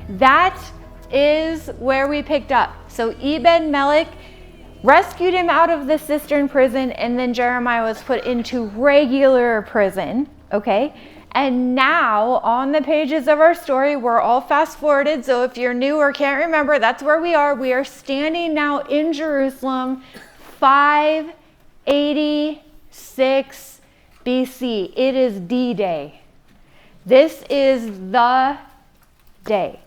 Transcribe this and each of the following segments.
That is where we picked up. So Ebed-Melech rescued him out of the cistern prison, and then Jeremiah was put into regular prison, okay? And now, on the pages of our story, we're all fast forwarded, so if you're new or can't remember, that's where we are. We are standing now in Jerusalem, 586 BC. It is D-Day. This is the day.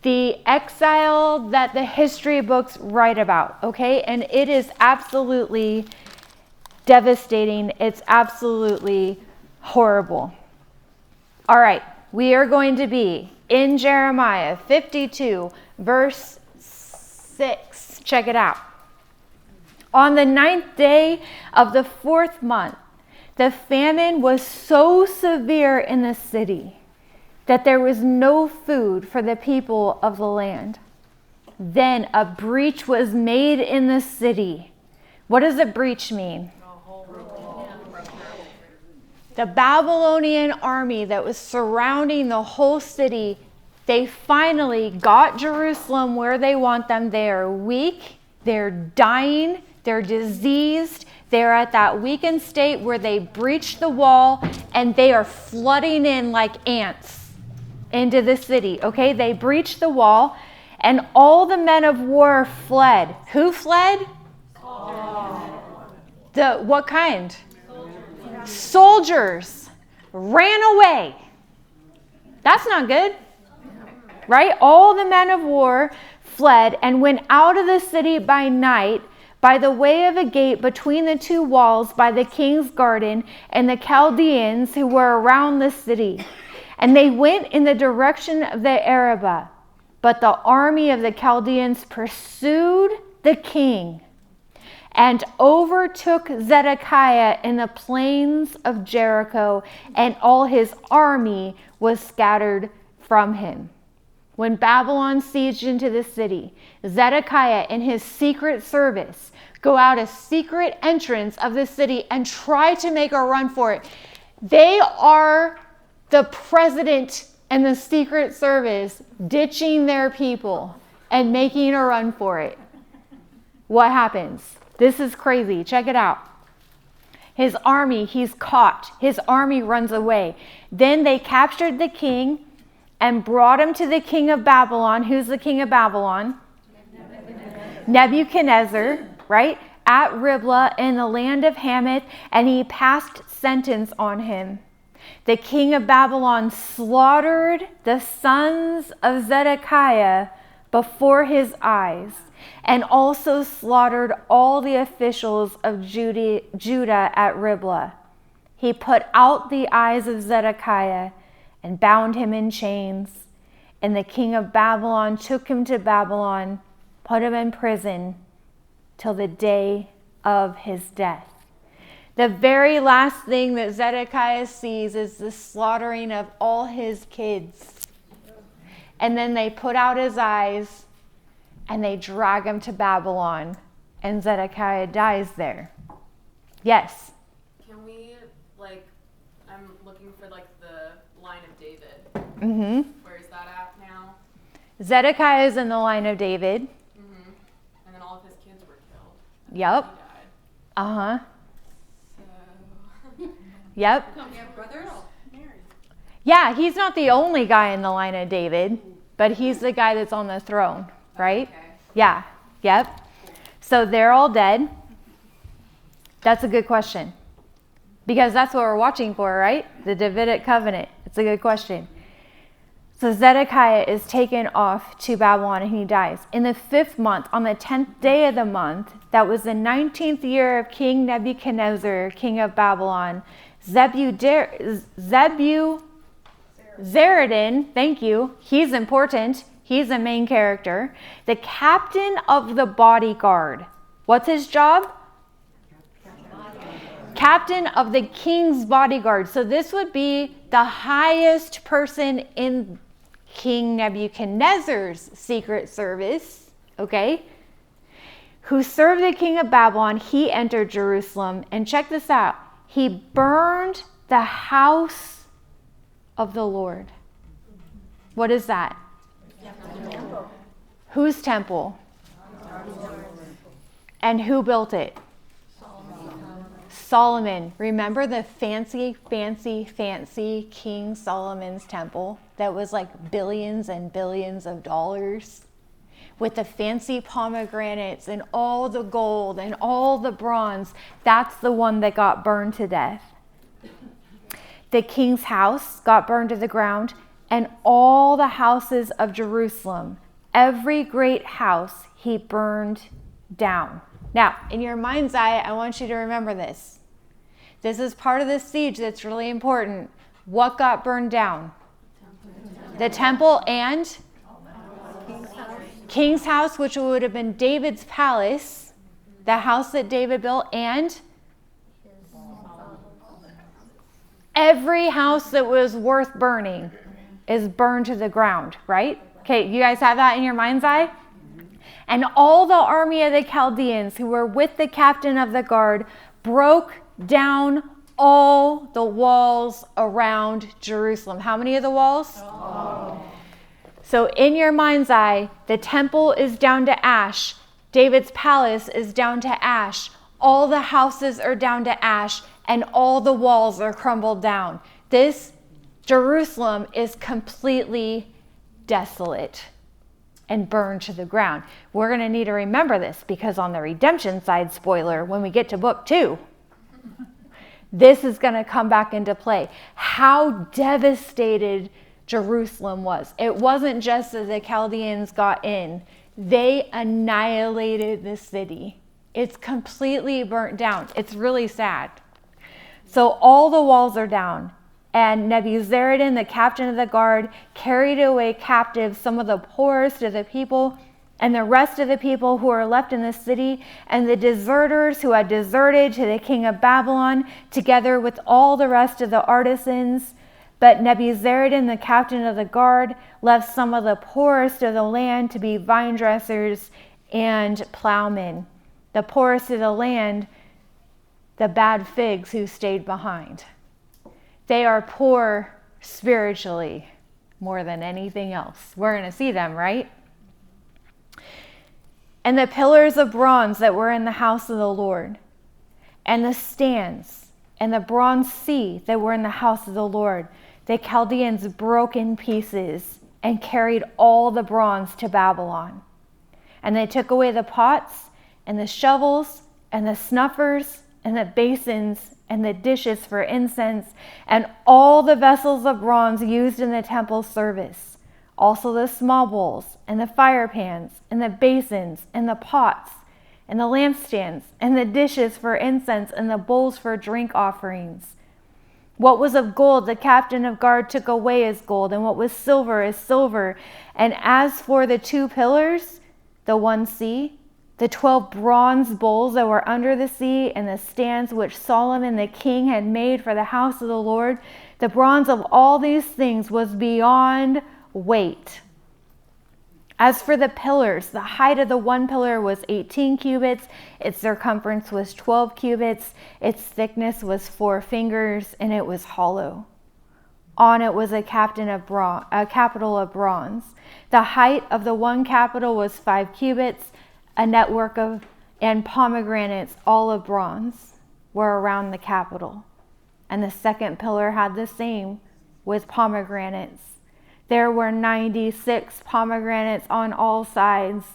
The exile that the history books write about, okay? And it is absolutely devastating. It's absolutely horrible. All right, we are going to be in Jeremiah 52, verse 6. Check it out. On the 9th day of the 4th month, the famine was so severe in the city that there was no food for the people of the land. Then a breach was made in the city. What does a breach mean? The Babylonian army that was surrounding the whole city, they finally got Jerusalem where they want them. They are weak, they're dying, they're diseased, they're at that weakened state where they breached the wall and they are flooding in like ants into the city, okay? They breached the wall and all the men of war fled. Who fled? What kind? Soldiers ran away. That's not good, right? All the men of war fled and went out of the city by night by the way of a gate between the two walls by the king's garden and the Chaldeans who were around the city. And they went in the direction of the Arabah. But the army of the Chaldeans pursued the king and overtook Zedekiah in the plains of Jericho, and all his army was scattered from him. When Babylon sieged into the city, Zedekiah and his secret service go out a secret entrance of the city and try to make a run for it. They are the president and the secret service ditching their people and making a run for it. What happens? This is crazy. Check it out. His army, he's caught. His army runs away. Then they captured the king and brought him to the king of Babylon. Who's the king of Babylon? Nebuchadnezzar, right? At Riblah in the land of Hamath, and he passed sentence on him. The king of Babylon slaughtered the sons of Zedekiah before his eyes, and also slaughtered all the officials of Judah at Riblah. He put out the eyes of Zedekiah and bound him in chains. And the king of Babylon took him to Babylon, put him in prison till the day of his death. The very last thing that Zedekiah sees is the slaughtering of all his kids. And then they put out his eyes and they drag him to Babylon, and Zedekiah dies there. Yes? Can we, I'm looking for, the line of David. Mm-hmm. Where is that at now? Zedekiah is in the line of David. Mm-hmm. And then all of his kids were killed. Yep. He died. Uh-huh. So... Yep. brothers? Yeah, he's not the only guy in the line of David, but he's the guy that's on the throne, right? Okay. Yeah. Yep. So they're all dead. That's a good question. Because that's what we're watching for, right? The Davidic covenant. It's a good question. So Zedekiah is taken off to Babylon and he dies. In the 5th month, on the 10th day of the month, that was the 19th year of King Nebuchadnezzar, king of Babylon, Zeradan, thank you, he's important. He's a main character. The captain of the bodyguard. What's his job? Captain of the king's bodyguard. So this would be the highest person in King Nebuchadnezzar's secret service, okay? Who served the king of Babylon. He entered Jerusalem. And check this out. He burned the house of the Lord. What is that? Temple. Whose temple? And who built it? Solomon. Remember the fancy King Solomon's temple that was like billions and billions of dollars? With the fancy pomegranates and all the gold and all the bronze. That's the one that got burned to death. The king's house got burned to the ground, and all the houses of Jerusalem, every great house, he burned down. Now, in your mind's eye, I want you to remember this. This is part of the siege that's really important. What got burned down? The temple and King's house, which would have been David's palace, the house that David built, and every house that was worth burning is burned to the ground, right? Okay, you guys have that in your mind's eye? And all the army of the Chaldeans who were with the captain of the guard broke down all the walls around Jerusalem. How many of the walls? All. So in your mind's eye, the temple is down to ash. David's palace is down to ash. All the houses are down to ash, and all the walls are crumbled down. This Jerusalem is completely desolate and burned to the ground. We're going to need to remember this because on the redemption side, spoiler, when we get to book 2, this is going to come back into play. How devastated Jerusalem was. It wasn't just that the Chaldeans got in. They annihilated the city. It's completely burnt down. It's really sad. So all the walls are down. And Nebuzaradan, the captain of the guard, carried away captive some of the poorest of the people and the rest of the people who were left in the city, and the deserters who had deserted to the king of Babylon, together with all the rest of the artisans. But Nebuzaradan, the captain of the guard, left some of the poorest of the land to be vine dressers and plowmen. The poorest of the land, the bad figs who stayed behind. They are poor spiritually more than anything else. We're going to see them, right? And the pillars of bronze that were in the house of the Lord, and the stands, and the bronze sea that were in the house of the Lord, the Chaldeans broke in pieces and carried all the bronze to Babylon. And they took away the pots and the shovels and the snuffers and the basins and the dishes for incense and all the vessels of bronze used in the temple service. Also the small bowls and the fire pans and the basins and the pots and the lampstands and the dishes for incense and the bowls for drink offerings. What was of gold, the captain of guard took away as gold, and what was silver as silver. And as for the 2 pillars, the one sea, the 12 bronze bowls that were under the sea, and the stands which Solomon the king had made for the house of the Lord, the bronze of all these things was beyond weight. As for the pillars, the height of the one pillar was 18 cubits, its circumference was 12 cubits, its thickness was 4 fingers, and it was hollow. On it was a capital of bronze. The height of the one capital was 5 cubits, a network and pomegranates, all of bronze, were around the capital. And the second pillar had the same, with pomegranates. There were 96 pomegranates on all sides.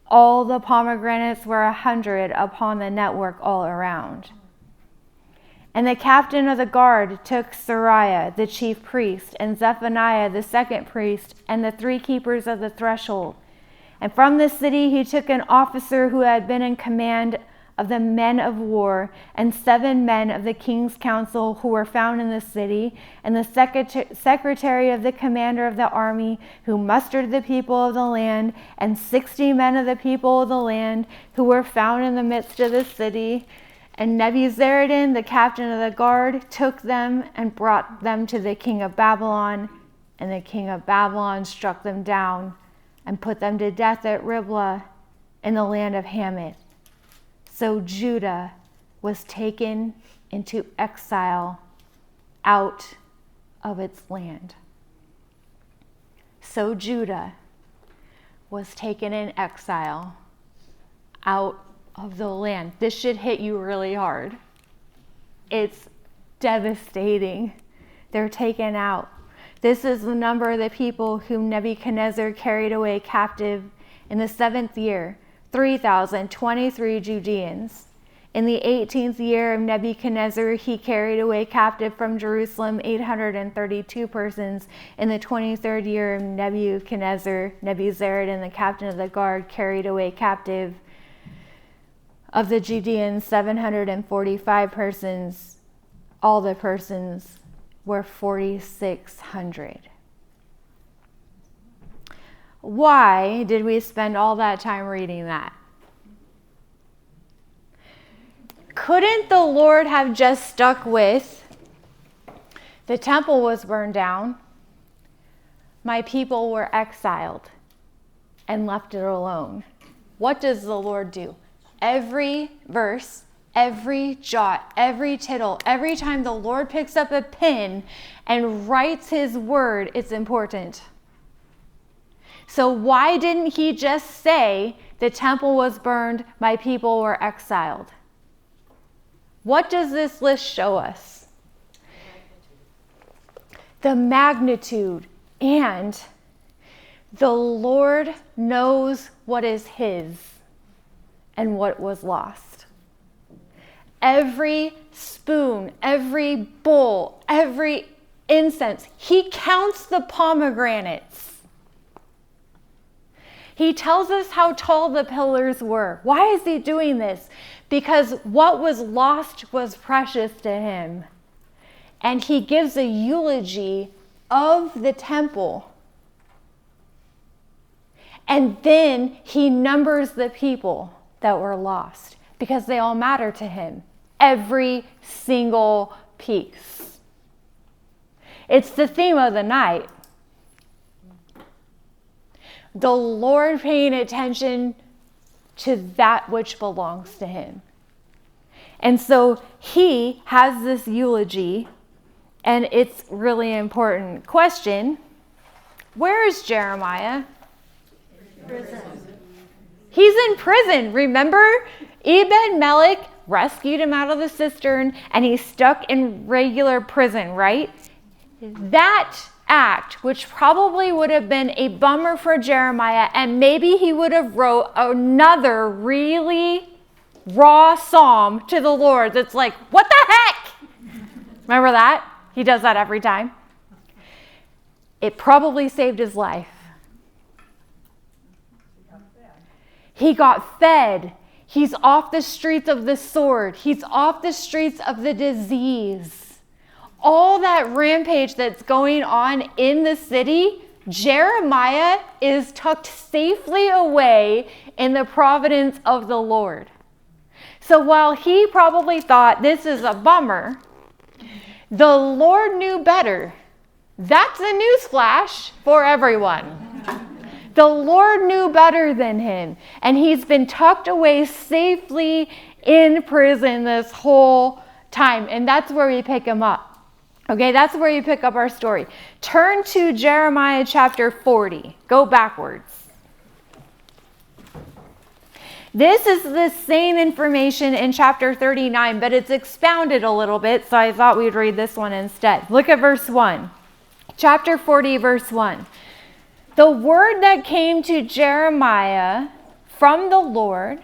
All the pomegranates were 100 upon the network all around. And the captain of the guard took Sariah, the chief priest, and Zephaniah, the second priest, and the 3 keepers of the threshold. And from the city he took an officer who had been in command of the men of war, and 7 men of the king's council who were found in the city, and the secretary of the commander of the army who mustered the people of the land, and 60 men of the people of the land who were found in the midst of the city. And Nebuzaradan, the captain of the guard, took them and brought them to the king of Babylon, and the king of Babylon struck them down and put them to death at Riblah in the land of Hamath. So Judah was taken into exile out of its land. So Judah was taken in exile out of the land. This should hit you really hard. It's devastating. They're taken out. This is the number of the people whom Nebuchadnezzar carried away captive in the 7th year, 3,023 Judeans. In the 18th year of Nebuchadnezzar, he carried away captive from Jerusalem 832 persons. In the 23rd year of Nebuchadnezzar, Nebuzaradan, the captain of the guard, carried away captive of the Judeans 745 persons. All the persons were 4,600. Why did we spend all that time reading that? Couldn't the Lord have just stuck with, the temple was burned down, my people were exiled, and left it alone? What does the Lord do? Every verse, every jot, every tittle, every time the Lord picks up a pen and writes his word, it's important. So why didn't he just say, the temple was burned, my people were exiled? What does this list show us? The magnitude. And the Lord knows what is his and what was lost. Every spoon, every bowl, every incense. He counts the pomegranates. He tells us how tall the pillars were. Why is he doing this? Because what was lost was precious to him. And he gives a eulogy of the temple. And then he numbers the people that were lost because they all matter to him. Every single piece. It's the theme of the night. The Lord paying attention to that which belongs to him. And so he has this eulogy, and it's really important. Question: where is Jeremiah? Prison. He's in prison. Remember? Ebed-Melech rescued him out of the cistern, and he's stuck in regular prison, right? That act, which probably would have been a bummer for Jeremiah, and maybe he would have wrote another really raw psalm to the Lord that's like, what the heck? Remember that? He does that every time. It probably saved his life. He got fed. He's off the streets of the sword. He's off the streets of the disease. All that rampage that's going on in the city, Jeremiah is tucked safely away in the providence of the Lord. So while he probably thought this is a bummer, the Lord knew better. That's a newsflash for everyone. The Lord knew better than him, and he's been tucked away safely in prison this whole time, and that's where we pick him up. Okay, that's where you pick up our story. Turn to Jeremiah chapter 40. Go backwards. This is the same information in chapter 39, but it's expounded a little bit, so I thought we'd read this one instead. Look at verse 1. Chapter 40, verse 1. The word that came to Jeremiah from the Lord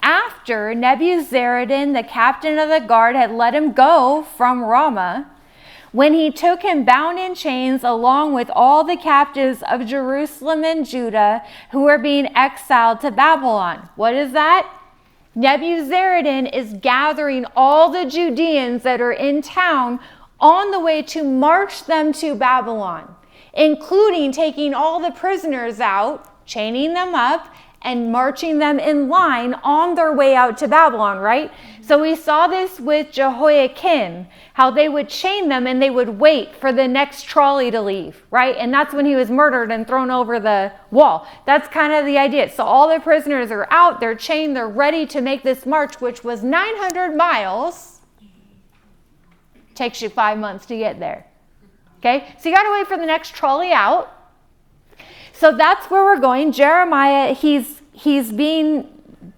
after Nebuzaradan, the captain of the guard, had let him go from Ramah, when he took him bound in chains along with all the captives of Jerusalem and Judah who were being exiled to Babylon. What is that? Nebuzaradan is gathering all the Judeans that are in town on the way to march them to Babylon, including taking all the prisoners out, chaining them up, and marching them in line on their way out to Babylon, right? So we saw this with Jehoiakim, how they would chain them and they would wait for the next trolley to leave, right? And that's when he was murdered and thrown over the wall. That's kind of the idea. So all the prisoners are out, they're chained, they're ready to make this march, which was 900 miles. Takes you 5 months to get there. Okay? So you got to wait for the next trolley out. So that's where we're going. Jeremiah, he's being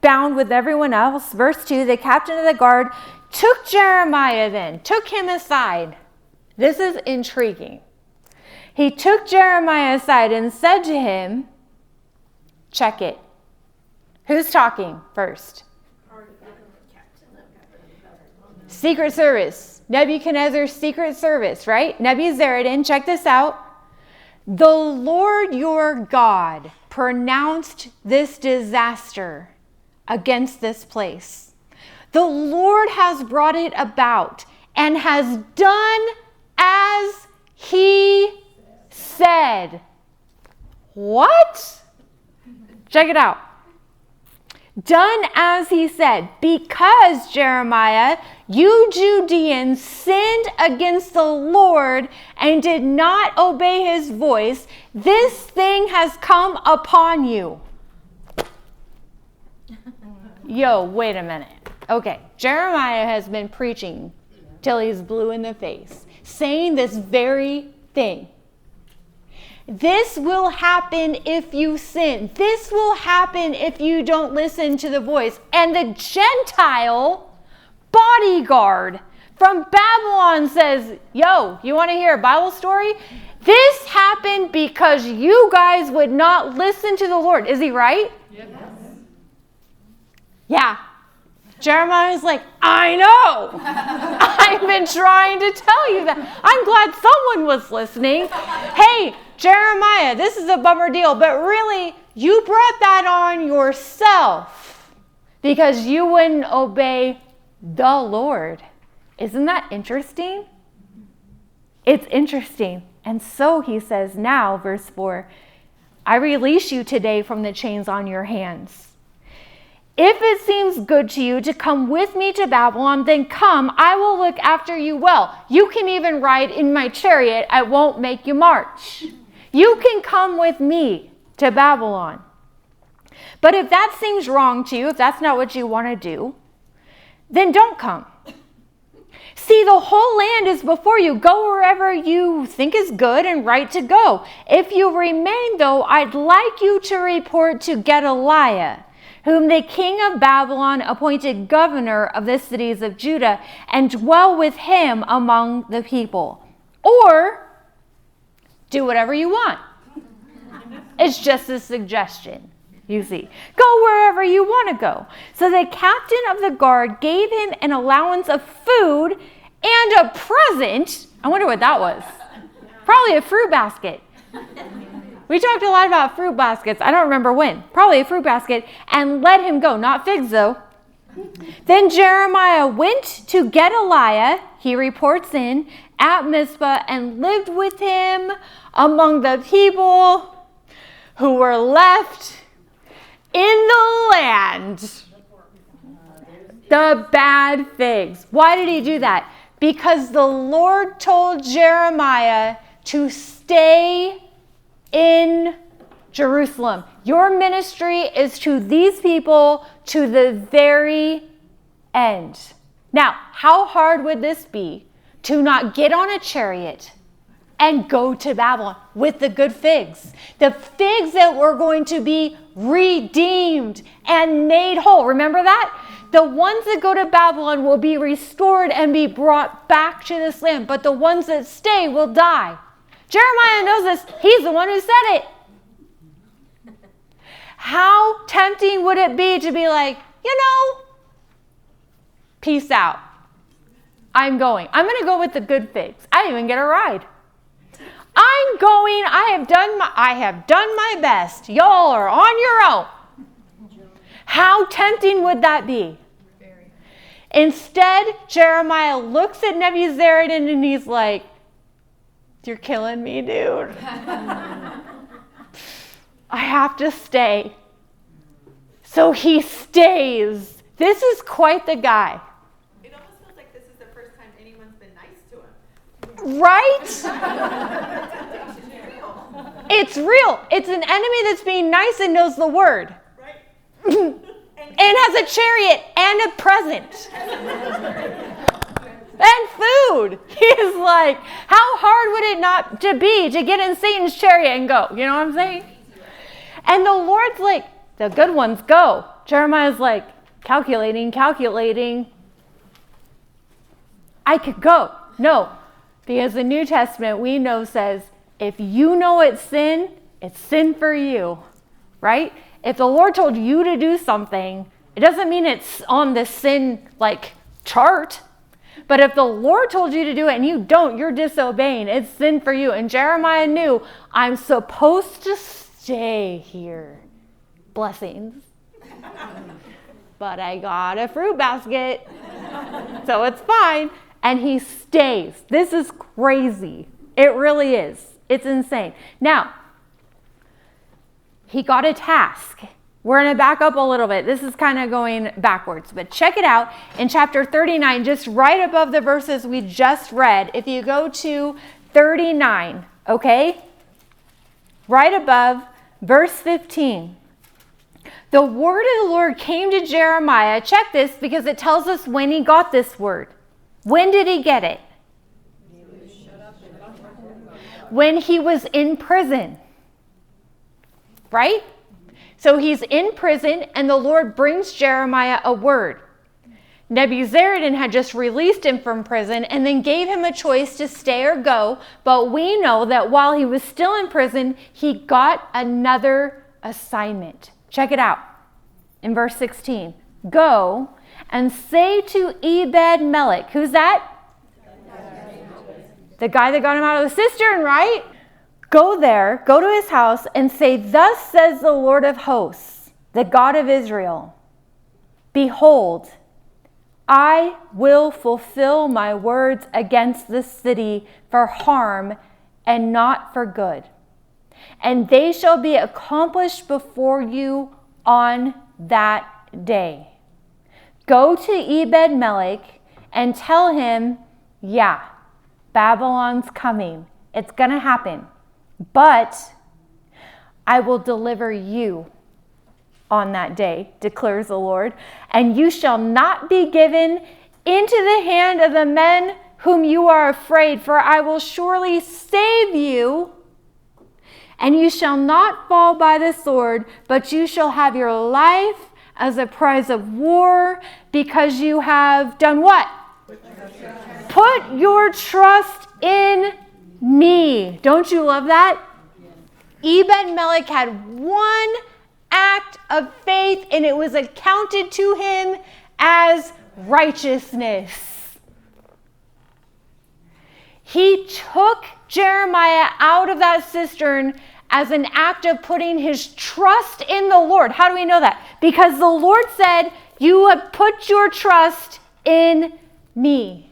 bound with everyone else. Verse 2, the captain of the guard took Jeremiah then, took him aside. This is intriguing. He took Jeremiah aside and said to him, check it. Who's talking first? Secret Service. Nebuchadnezzar's Secret Service, right? Nebuzaradan, check this out. The Lord your God pronounced this disaster against this place. The Lord has brought it about and has done as he said. What? Check it out. Done as he said, because Jeremiah, you Judeans sinned against the Lord and did not obey his voice, this thing has come upon you. Yo, wait a minute. Okay, Jeremiah has been preaching till he's blue in the face, saying this very thing. This will happen if you sin. This will happen if you don't listen to the voice. And the Gentile bodyguard from Babylon says, yo, you want to hear a Bible story? This happened because you guys would not listen to the Lord. Is he right? Yes. Yeah. Jeremiah's like, I know. I've been trying to tell you that. I'm glad someone was listening. Hey, Jeremiah, this is a bummer deal, but really, you brought that on yourself because you wouldn't obey the Lord. Isn't that interesting? It's interesting. And so he says now, verse 4, I release you today from the chains on your hands. If it seems good to you to come with me to Babylon, then come, I will look after you well. You can even ride in my chariot. I won't make you march. You can come with me to Babylon. But if that seems wrong to you, if that's not what you want to do, then don't come. See, the whole land is before you. Go wherever you think is good and right to go. If you remain, though, I'd like you to report to Gedaliah, whom the king of Babylon appointed governor of the cities of Judah, and dwell with him among the people. Or do whatever you want. It's just a suggestion, you see. Go wherever you want to go. So the captain of the guard gave him an allowance of food and a present. I wonder what that was. Probably a fruit basket. We talked a lot about fruit baskets. I don't remember when. Probably a fruit basket. And let him go. Not figs, though. Then Jeremiah went to Gedaliah, he reports in, at Mizpah, and lived with him among the people who were left in the land. The bad figs. Why did he do that? Because the Lord told Jeremiah to stay in Jerusalem. Your ministry is to these people to the very end. Now, how hard would this be to not get on a chariot and go to Babylon with the good figs? The figs that were going to be redeemed and made whole. Remember that? The ones that go to Babylon will be restored and be brought back to this land, but the ones that stay will die. Jeremiah knows this. He's the one who said it. How tempting would it be to be like, peace out. I'm going. I'm going to go with the good figs. I didn't even get a ride. I'm going. I have done my best. Y'all are on your own. How tempting would that be? Instead, Jeremiah looks at Nebuzaradan and he's like, you're killing me, dude. I have to stay. So he stays. This is quite the guy. It almost feels like this is the first time anyone's been nice to him. Right? It's real. It's an enemy that's being nice and knows the word. Right. And has a chariot and a present. And food. He's like, how hard would it not to be to get in Satan's chariot and go? You know what I'm saying? And the Lord's like, the good ones go. Jeremiah's like, calculating. I could go. No, because the New Testament we know says, if you know it's sin for you, right? If the Lord told you to do something, it doesn't mean it's on the sin chart. But if the Lord told you to do it and you don't, you're disobeying. It's sin for you. And Jeremiah knew, I'm supposed to stay here. Blessings. But I got a fruit basket, so it's fine. And he stays. This is crazy. It really is. It's insane. Now, he got a task. We're going to back up a little bit. This is kind of going backwards, but check it out. In chapter 39, just right above the verses we just read, if you go to 39, okay? Right above verse 15. The word of the Lord came to Jeremiah. Check this because it tells us when he got this word. When did he get it? When he was in prison. Right? So he's in prison and the Lord brings Jeremiah a word. Nebuzaradan had just released him from prison and then gave him a choice to stay or go. But we know that while he was still in prison, he got another assignment. Check it out. In verse 16. Go and say to Ebed-Melech. Who's that? The guy that got him out of the cistern, right? Go there, go to his house, and say, thus says the Lord of hosts, the God of Israel. Behold, I will fulfill my words against this city for harm and not for good. And they shall be accomplished before you on that day. Go to Ebed-Melech and tell him, yeah, Babylon's coming. It's going to happen. But I will deliver you on that day, declares the Lord. And you shall not be given into the hand of the men whom you are afraid, for I will surely save you. And you shall not fall by the sword, but you shall have your life as a prize of war, because you have done what? Put your trust in me. Don't you love that? Ebed-Melech had one act of faith, and it was accounted to him as righteousness. He took Jeremiah out of that cistern as an act of putting his trust in the Lord. How do we know that? Because the Lord said, you have put your trust in me.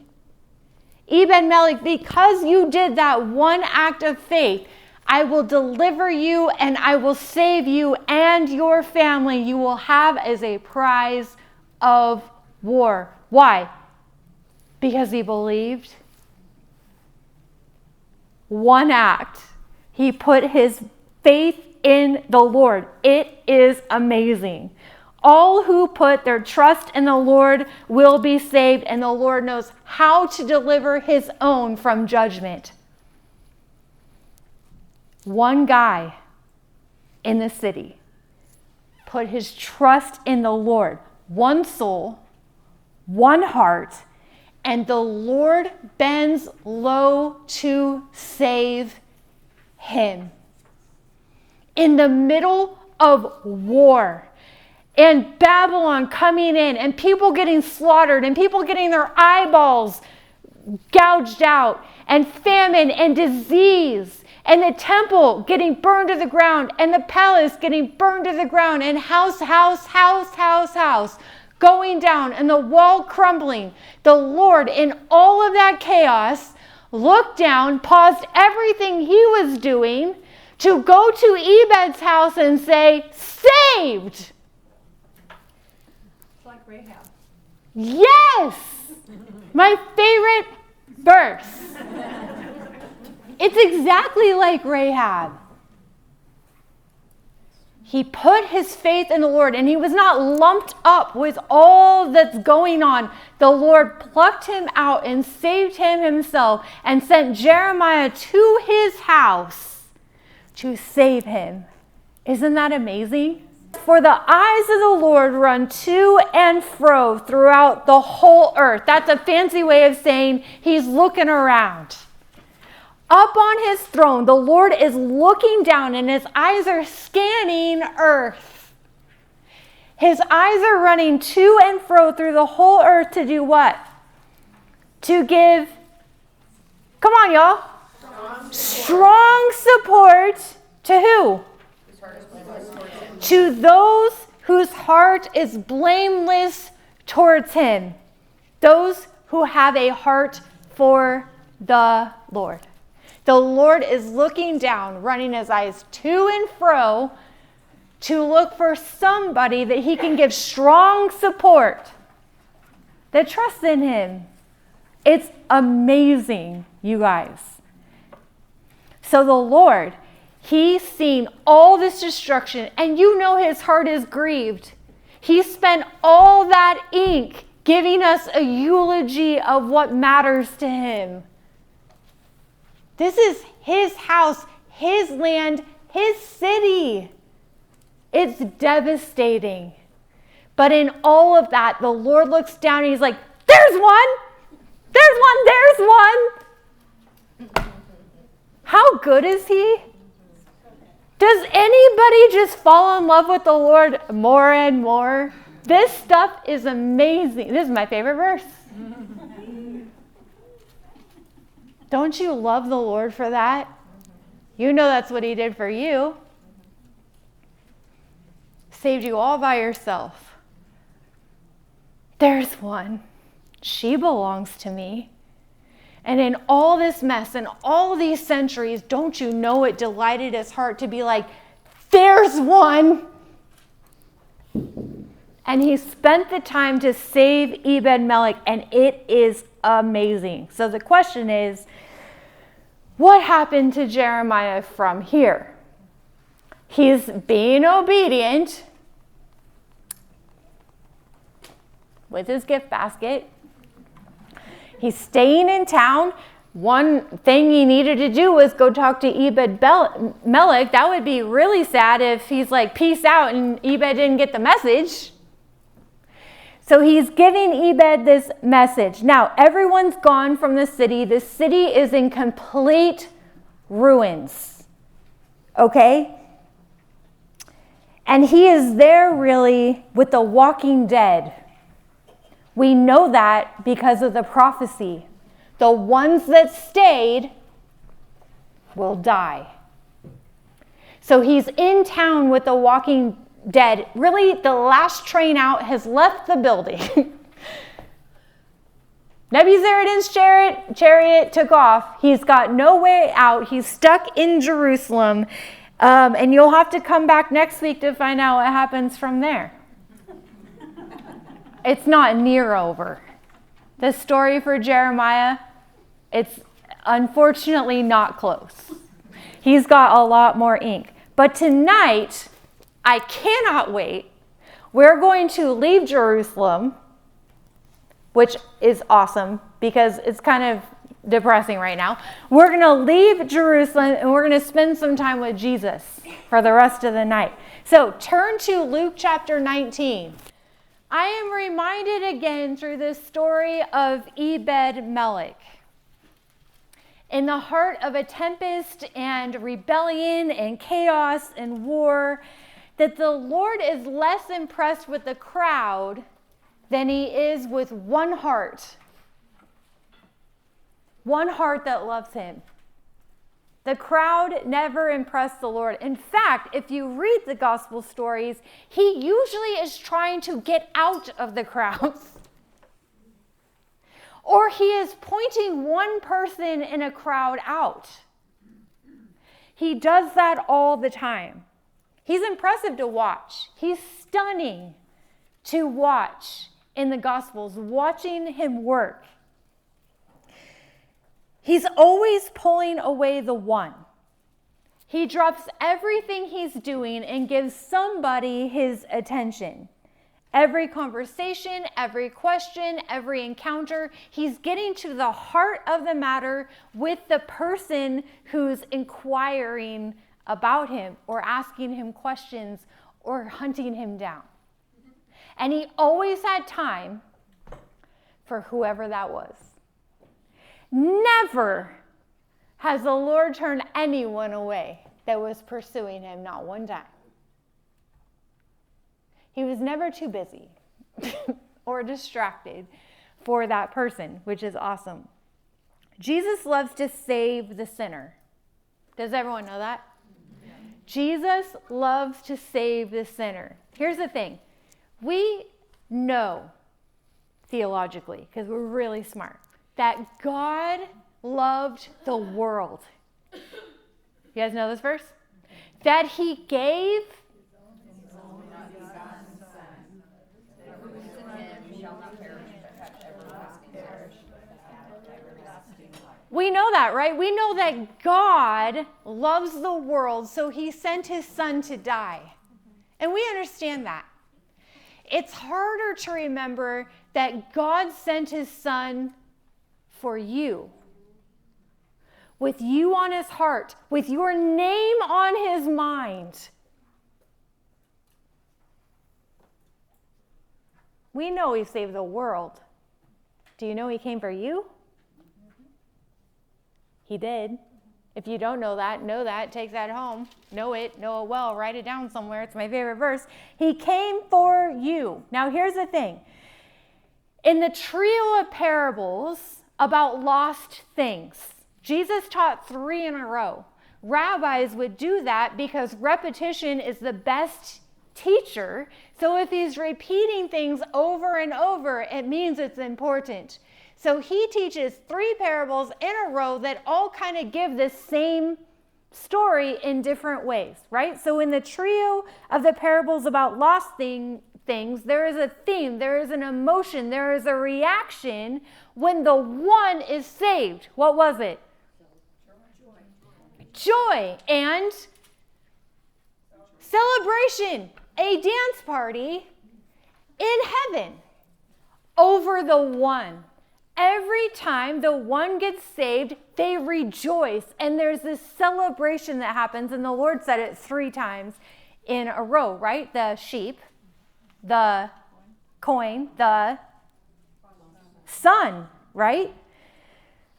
Ebed-Melech, because you did that one act of faith, I will deliver you and I will save you and your family. You will have as a prize of war. Why? Because he believed. One act. He put his faith in the Lord. It is amazing. All who put their trust in the Lord will be saved, and the Lord knows how to deliver his own from judgment. One guy in the city put his trust in the Lord. One soul, one heart, and the Lord bends low to save him. In the middle of war, and Babylon coming in, and people getting slaughtered, and people getting their eyeballs gouged out, and famine and disease, and the temple getting burned to the ground, and the palace getting burned to the ground, and house going down, and the wall crumbling. The Lord, in all of that chaos, looked down, paused everything he was doing to go to Ebed's house and say, saved! Like Rahab. Yes! My favorite verse. It's exactly like Rahab. He put his faith in the Lord, and he was not lumped up with all that's going on. The Lord plucked him out and saved him himself and sent Jeremiah to his house to save him. Isn't that amazing? For the eyes of the Lord run to and fro throughout the whole earth. That's a fancy way of saying he's looking around. Up on his throne, the Lord is looking down and his eyes are scanning earth. His eyes are running to and fro through the whole earth to do what? To give, come on y'all, strong support to who? To those whose heart is blameless towards him. Those who have a heart for the Lord. The Lord is looking down, running his eyes to and fro to look for somebody that he can give strong support, that trusts in him. It's amazing, you guys. So the Lord, he's seen all this destruction, and you know his heart is grieved. He spent all that ink giving us a eulogy of what matters to him. This is his house, his land, his city. It's devastating. But in all of that, the Lord looks down and he's like, there's one! There's one! There's one! How good is he? Does anybody just fall in love with the Lord more and more? This stuff is amazing. This is my favorite verse. Don't you love the Lord for that? You know that's what he did for you. Saved you all by yourself. There's one. She belongs to me. And in all this mess and all these centuries, don't you know it delighted his heart to be like, there's one. And he spent the time to save Ebed-Melech, and it is amazing. So the question is, what happened to Jeremiah from here? He's being obedient with his gift basket. He's staying in town. One thing he needed to do was go talk to Ebed-Melech. That would be really sad if he's like, peace out, and Ebed didn't get the message. So he's giving Ebed this message. Now, everyone's gone from the city. The city is in complete ruins. Okay? And he is there really with the walking dead. We know that because of the prophecy. The ones that stayed will die. So he's in town with the walking dead. Really, the last train out has left the building. Nebuzaradan's chariot took off. He's got no way out. He's stuck in Jerusalem. And you'll have to come back next week to find out what happens from there. It's not near over. The story for Jeremiah, it's unfortunately not close. He's got a lot more ink. But tonight, I cannot wait. We're going to leave Jerusalem, which is awesome because it's kind of depressing right now. We're going to leave Jerusalem and we're going to spend some time with Jesus for the rest of the night. So turn to Luke chapter 19. I am reminded again through this story of Ebed-Melech. In the heart of a tempest and rebellion and chaos and war, that the Lord is less impressed with the crowd than he is with one heart. One heart that loves him. The crowd never impressed the Lord. In fact, if you read the gospel stories, he usually is trying to get out of the crowds. Or he is pointing one person in a crowd out. He does that all the time. He's impressive to watch. He's stunning to watch in the Gospels, watching him work. He's always pulling away the one. He drops everything he's doing and gives somebody his attention. Every conversation, every question, every encounter, he's getting to the heart of the matter with the person who's inquiring about him or asking him questions or hunting him down. And he always had time for whoever that was. Never has the Lord turned anyone away that was pursuing him, not one time. He was never too busy or distracted for that person, which is awesome. Jesus loves to save the sinner. Does everyone know that? Yeah. Jesus loves to save the sinner. Here's the thing. We know theologically, because we're really smart, that God loved the world. You guys know this verse? That he gave We know that, right? We know that God loves the world, so he sent his son to die. And we understand that. It's harder to remember that God sent his son for you. With you on his heart, with your name on his mind. We know he saved the world. Do you know he came for you? He did. If you don't know that, take that home. Know it well, write it down somewhere. It's my favorite verse. He came for you. Now here's the thing. In the trio of parables about lost things, Jesus taught 3 in a row. Rabbis would do that because repetition is the best teacher. So if he's repeating things over and over, it means it's important. So he teaches 3 parables in a row that all kind of give the same story in different ways, right? So in the trio of the parables about lost things, there is a theme, there is an emotion, there is a reaction when the one is saved. What was it? Joy and celebration, a dance party in heaven over the one. Every time the one gets saved, they rejoice. And there's this celebration that happens. And the Lord said it 3 times in a row, right? The sheep, the coin, the son, right?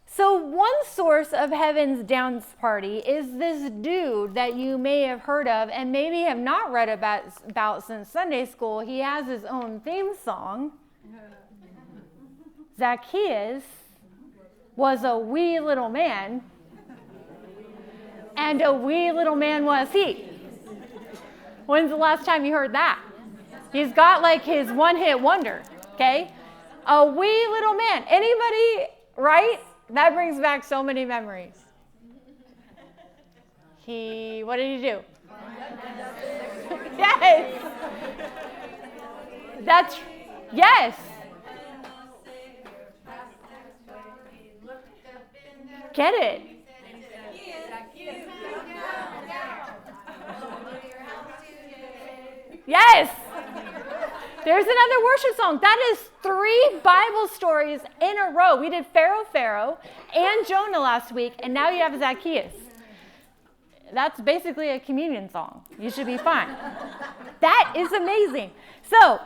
So one source of heaven's dance party is this dude that you may have heard of and maybe have not read about since Sunday school. He has his own theme song. Zacchaeus was a wee little man, and a wee little man was he. When's the last time you heard that? He's got like his one-hit wonder, okay? A wee little man. Anybody, right? That brings back so many memories. What did he do? Yes. Yes. Get it? Yes. There's another worship song. That is 3 Bible stories in a row. We did Pharaoh, and Jonah last week, and now you have Zacchaeus. That's basically a communion song. You should be fine. That is amazing. So,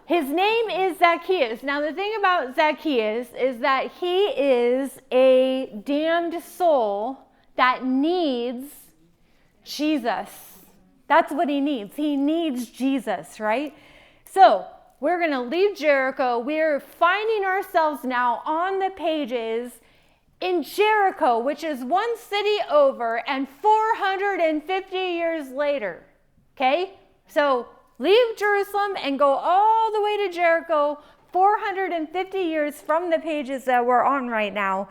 his name is Zacchaeus. Now, the thing about Zacchaeus is that he is a damned soul that needs Jesus. That's what he needs. He needs Jesus, right? So, we're going to leave Jericho. We're finding ourselves now on the pages in Jericho, which is one city over and 450 years later. Okay? So, leave Jerusalem and go all the way to Jericho, 450 years from the pages that we're on right now.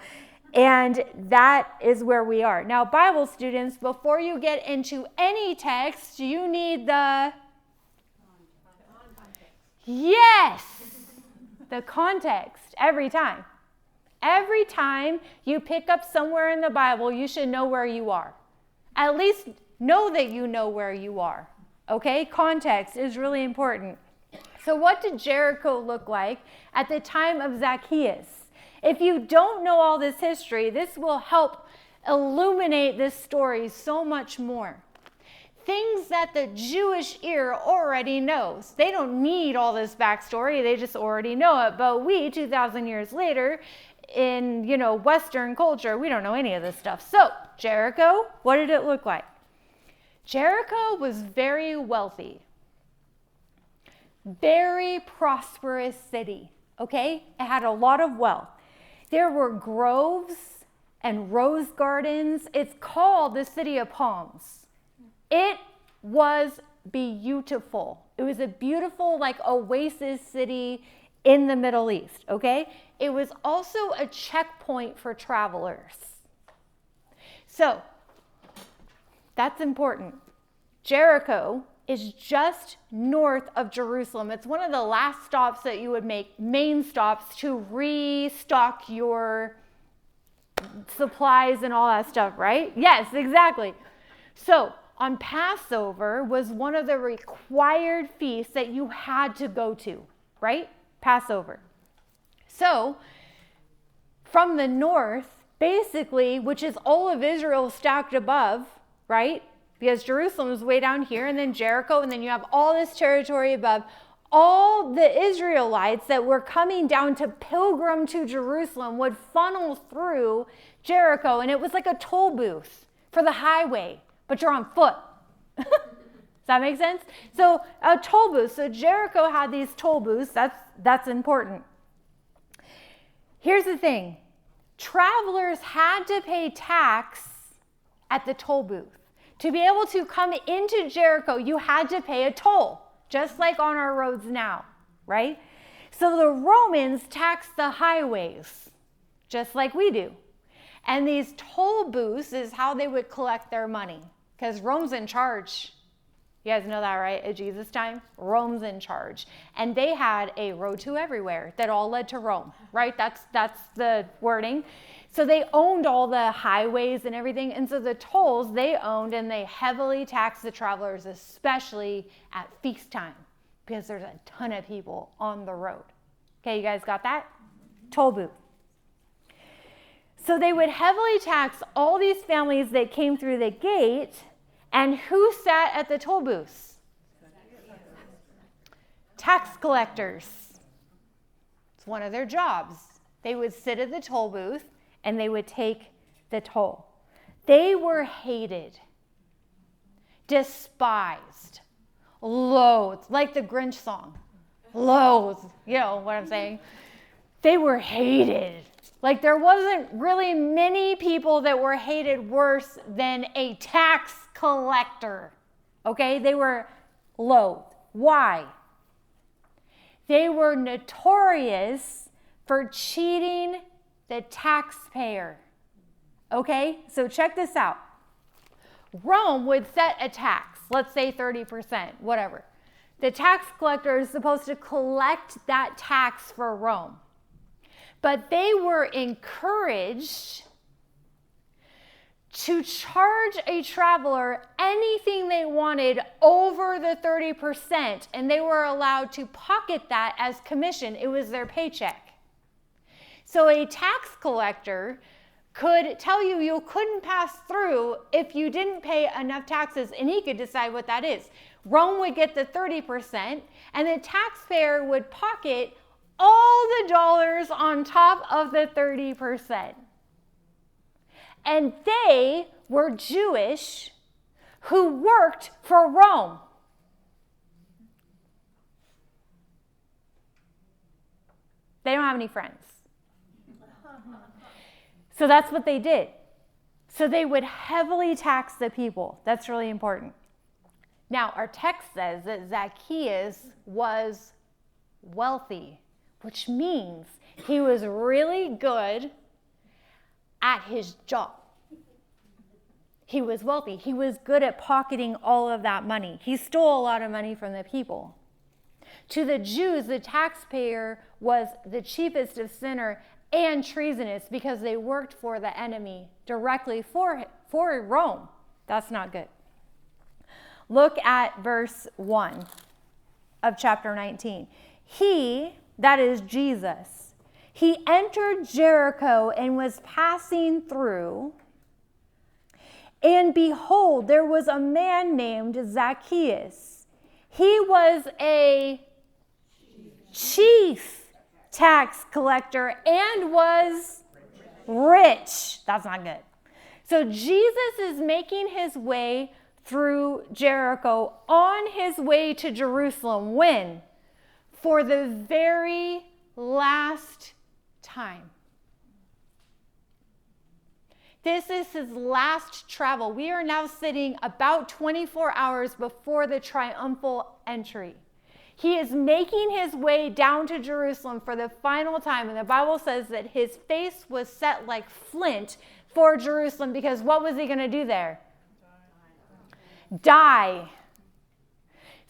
And that is where we are. Now, Bible students, before you get into any text, you need the context every time. Every time you pick up somewhere in the Bible, you should know where you are. At least know that you know where you are. Okay? Context is really important. So what did Jericho look like at the time of Zacchaeus? If you don't know all this history, this will help illuminate this story so much more. things that the Jewish ear already knows. They don't need all this backstory. They just already know it. But we, 2,000 years later, in, Western culture, we don't know any of this stuff. So Jericho, what did it look like? Jericho was very wealthy, very prosperous city, okay? It had a lot of wealth. There were groves and rose gardens. It's called the City of Palms. It was beautiful. It was a beautiful, oasis city in the Middle East, okay? It was also a checkpoint for travelers. So, that's important. Jericho is just north of Jerusalem. It's one of the last stops that you would make, main stops, to restock your supplies and all that stuff, right? Yes, exactly. So on Passover was one of the required feasts that you had to go to, right? Passover. So from the north, basically, which is all of Israel stacked above, right? Because Jerusalem is way down here, and then Jericho, and then you have all this territory above. All the Israelites that were coming down to pilgrim to Jerusalem would funnel through Jericho, and it was like a toll booth for the highway, but you're on foot. Does that make sense? So a toll booth. So Jericho had these toll booths. That's important. Here's the thing. Travelers had to pay tax at the toll booth. To be able to come into Jericho, you had to pay a toll, just like on our roads now, right? So the Romans taxed the highways, just like we do. And these toll booths is how they would collect their money, because Rome's in charge. You guys know that, right? At Jesus' time, Rome's in charge. And they had a road to everywhere that all led to Rome, right? That's the wording. So they owned all the highways and everything. And so the tolls they owned, and they heavily taxed the travelers, especially at feast time, because there's a ton of people on the road. Okay, you guys got that? Toll booth. So they would heavily tax all these families that came through the gate. And who sat at the toll booths? Tax collectors. It's one of their jobs. They would sit at the toll booth and they would take the toll. They were hated, despised, loathed, like the Grinch song. Loathed, you know what I'm saying? They were hated. Like there wasn't really many people that were hated worse than a tax collector. Okay, they were loathed. Why? They were notorious for cheating the taxpayer. Okay, so check this out. Rome would set a tax, let's say 30%, whatever. The tax collector is supposed to collect that tax for Rome. But they were encouraged to charge a traveler anything they wanted over the 30%, and they were allowed to pocket that as commission. It was their paycheck. So a tax collector could tell you you couldn't pass through if you didn't pay enough taxes, and he could decide what that is. Rome would get the 30%, and the taxpayer would pocket all the dollars on top of the 30%. And they were Jewish who worked for Rome. They don't have any friends. So that's what they did. So they would heavily tax the people. That's really important. Now, our text says that Zacchaeus was wealthy, which means he was really good at his job. He was wealthy. He was good at pocketing all of that money. He stole a lot of money from the people. To the Jews, the taxpayer was the chiefest of sinner and treasonous because they worked for the enemy directly for Rome. That's not good. Look at verse 1 of chapter 19. He, that is Jesus, he entered Jericho and was passing through, And behold, there was a man named Zacchaeus. He was a chief tax collector and was rich. That's not good. So Jesus is making his way through Jericho on his way to Jerusalem. When? For the very last time. This is his last travel. We are now sitting about 24 hours before the triumphal entry. He is making his way down to Jerusalem for the final time. And the Bible says that his face was set like flint for Jerusalem, because what was he going to do there? Die.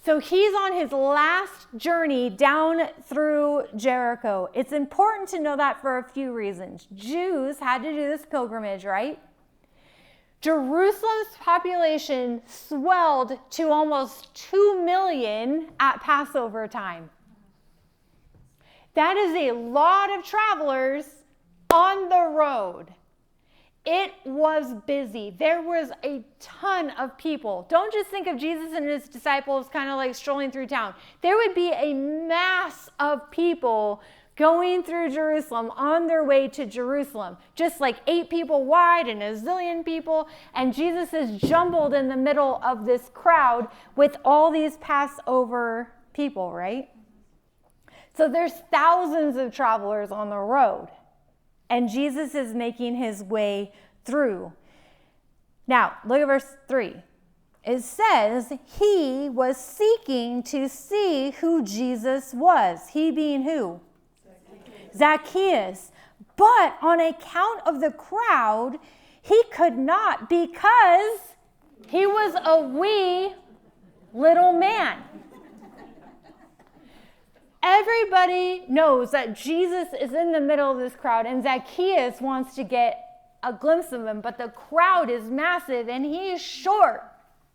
So he's on his last journey down through Jericho. It's important to know that for a few reasons. Jews had to do this pilgrimage, right? Jerusalem's population swelled to almost 2 million at Passover time. That is a lot of travelers on the road. It was busy. There was a ton of people. Don't just think of Jesus and his disciples kind of like strolling through town. There would be a mass of people going through Jerusalem on their way to Jerusalem, just like 8 people wide and a zillion people. And Jesus is jumbled in the middle of this crowd with all these Passover people, right? So there's thousands of travelers on the road. And Jesus is making his way through. Now, look at verse 3. It says, he was seeking to see who Jesus was. He being who? Zacchaeus. But on account of the crowd, he could not, because he was a wee little man. Everybody knows that Jesus is in the middle of this crowd, and Zacchaeus wants to get a glimpse of him, but the crowd is massive and he is short.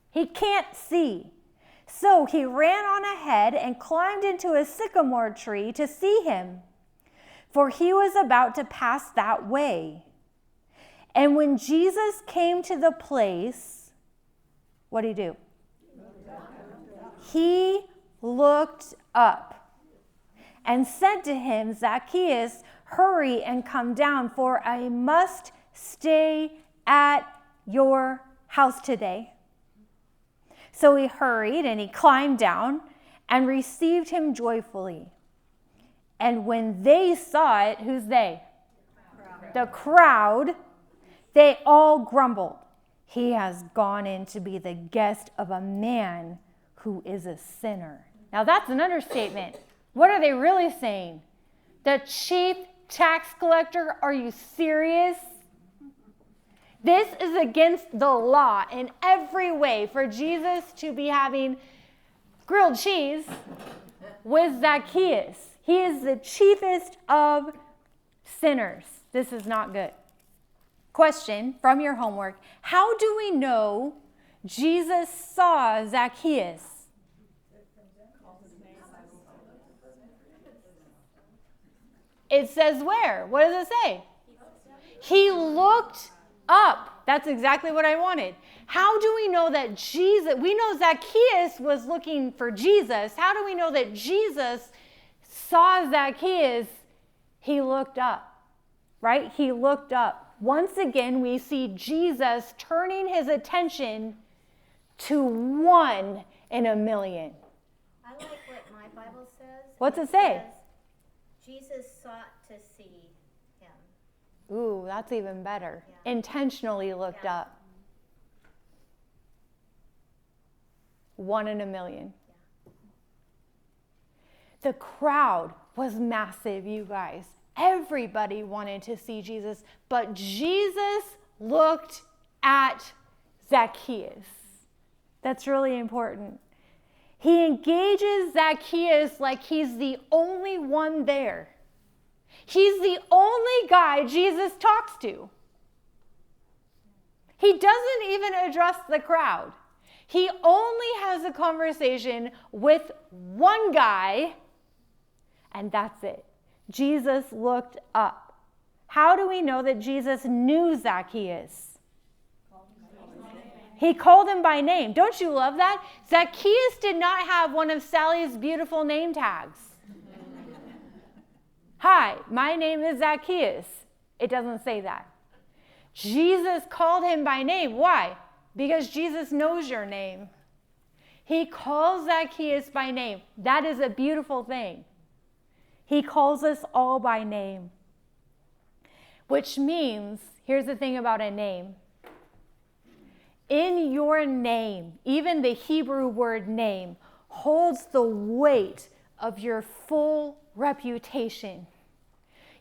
He can't see. So he ran on ahead and climbed into a sycamore tree to see him, for he was about to pass that way. And when Jesus came to the place, what did he do? He looked up and said to him, Zacchaeus, hurry and come down, for I must stay at your house today. So he hurried and he climbed down and received him joyfully. And when they saw it, who's they? The crowd. They all grumbled. He has gone in to be the guest of a man who is a sinner. Now that's an understatement. What are they really saying? The chief tax collector? Are you serious? This is against the law in every way for Jesus to be having grilled cheese with Zacchaeus. He is the chiefest of sinners. This is not good. Question from your homework. How do we know Jesus saw Zacchaeus? It says where? What does it say? He looked up. That's exactly what I wanted. How do we know that Jesus, we know Zacchaeus was looking for Jesus. How do we know that Jesus saw Zacchaeus? He looked up, right? He looked up. Once again, we see Jesus turning his attention to 1 in a million. I like what my Bible says. What's it say? Jesus sought to see him. Ooh, that's even better. Yeah. Intentionally looked up. 1 in a million. Yeah. The crowd was massive, you guys. Everybody wanted to see Jesus, but Jesus looked at Zacchaeus. That's really important. He engages Zacchaeus like he's the only one there. He's the only guy Jesus talks to. He doesn't even address the crowd. He only has a conversation with one guy, and that's it. Jesus looked up. How do we know that Jesus knew Zacchaeus? He called him by name. Don't you love that? Zacchaeus did not have one of Sally's beautiful name tags. Hi, my name is Zacchaeus. It doesn't say that. Jesus called him by name. Why? Because Jesus knows your name. He calls Zacchaeus by name. That is a beautiful thing. He calls us all by name. Which means, here's the thing about a name. In your name, even the Hebrew word name, holds the weight of your full reputation.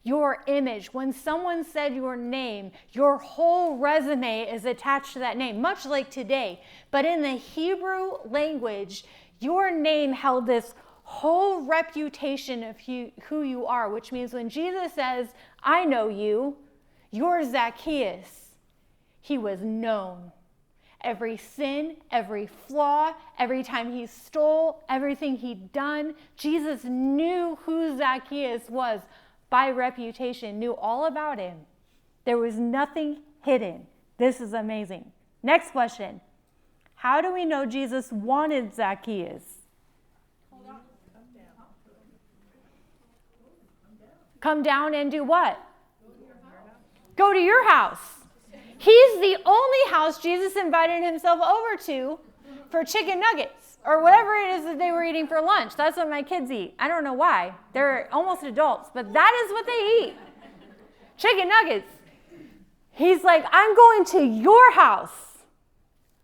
Your image. When someone said your name, your whole resume is attached to that name, much like today. But in the Hebrew language, your name held this whole reputation of who you are, which means when Jesus says, I know you, you're Zacchaeus, he was known. Every sin, every flaw, every time he stole, everything he'd done, Jesus knew who Zacchaeus was by reputation, knew all about him. There was nothing hidden. This is amazing. Next question. How do we know Jesus wanted Zacchaeus? Come down and do what? Go to your house. He's the only house Jesus invited himself over to for chicken nuggets or whatever it is that they were eating for lunch. That's what my kids eat. I don't know why. They're almost adults, but that is what they eat. Chicken nuggets. He's like, I'm going to your house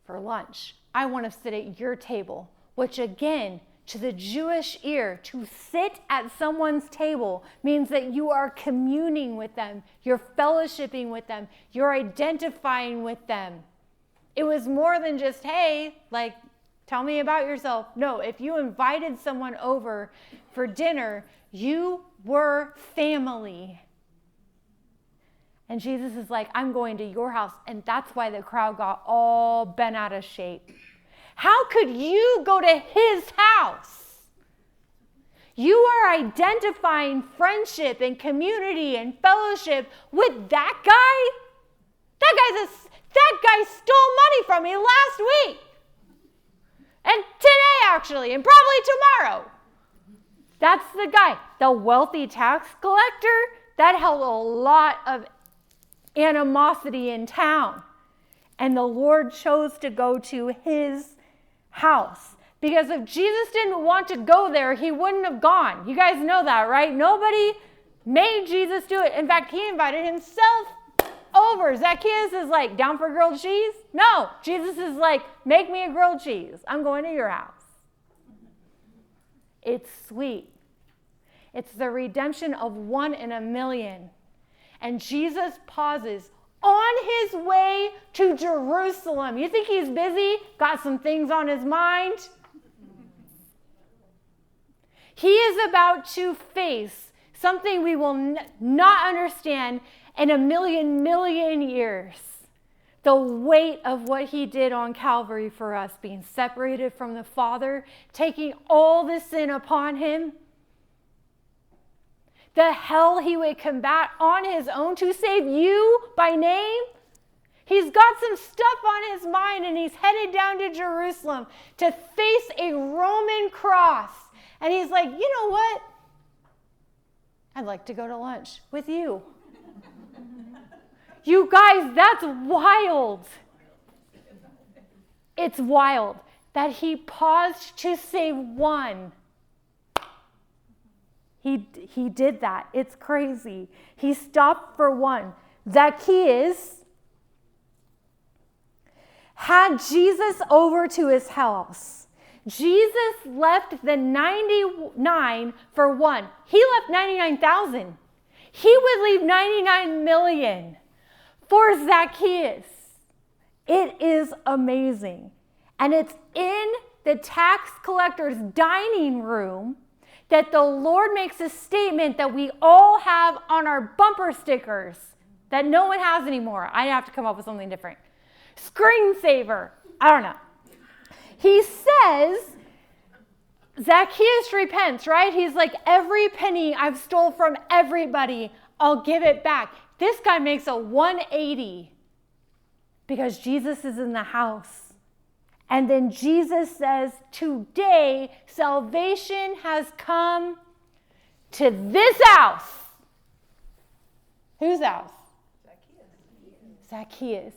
for lunch. I want to sit at your table, which again, to the Jewish ear, to sit at someone's table means that you are communing with them, you're fellowshipping with them, you're identifying with them. It was more than just, hey, like, tell me about yourself. No, if you invited someone over for dinner, you were family. And Jesus is like, I'm going to your house. And that's why the crowd got all bent out of shape. How could you go to his house? You are identifying friendship and community and fellowship with that guy? That guy stole money from me last week. And today, actually, and probably tomorrow. That's the guy. The wealthy tax collector, that held a lot of animosity in town. And the Lord chose to go to his house. Because if Jesus didn't want to go there, he wouldn't have gone. You guys know that, right? Nobody made Jesus do it. In fact, he invited himself over. Zacchaeus is like, down for grilled cheese? No. Jesus is like, make me a grilled cheese. I'm going to your house. It's sweet. It's the redemption of 1 in a million. And Jesus pauses on his way to Jerusalem. You think he's busy? Got some things on his mind? He is about to face something we will not understand in a million years. The weight of what he did on Calvary for us, being separated from the Father, taking all the sin upon him. The hell he would combat on his own to save you by name. He's got some stuff on his mind and he's headed down to Jerusalem to face a Roman cross. And he's like, you know what? I'd like to go to lunch with you. You guys, that's wild. It's wild that he paused to save one. He did that. It's crazy. He stopped for one. Zacchaeus had Jesus over to his house. Jesus left the 99 for one. He left 99,000. He would leave 99 million for Zacchaeus. It is amazing. And it's in the tax collector's dining room that the Lord makes a statement that we all have on our bumper stickers that no one has anymore. I have to come up with something different. Screensaver. I don't know. He says, Zacchaeus repents, right? He's like, every penny I've stole from everybody, I'll give it back. This guy makes a 180 because Jesus is in the house. And then Jesus says, today salvation has come to this house. Whose house? Zacchaeus.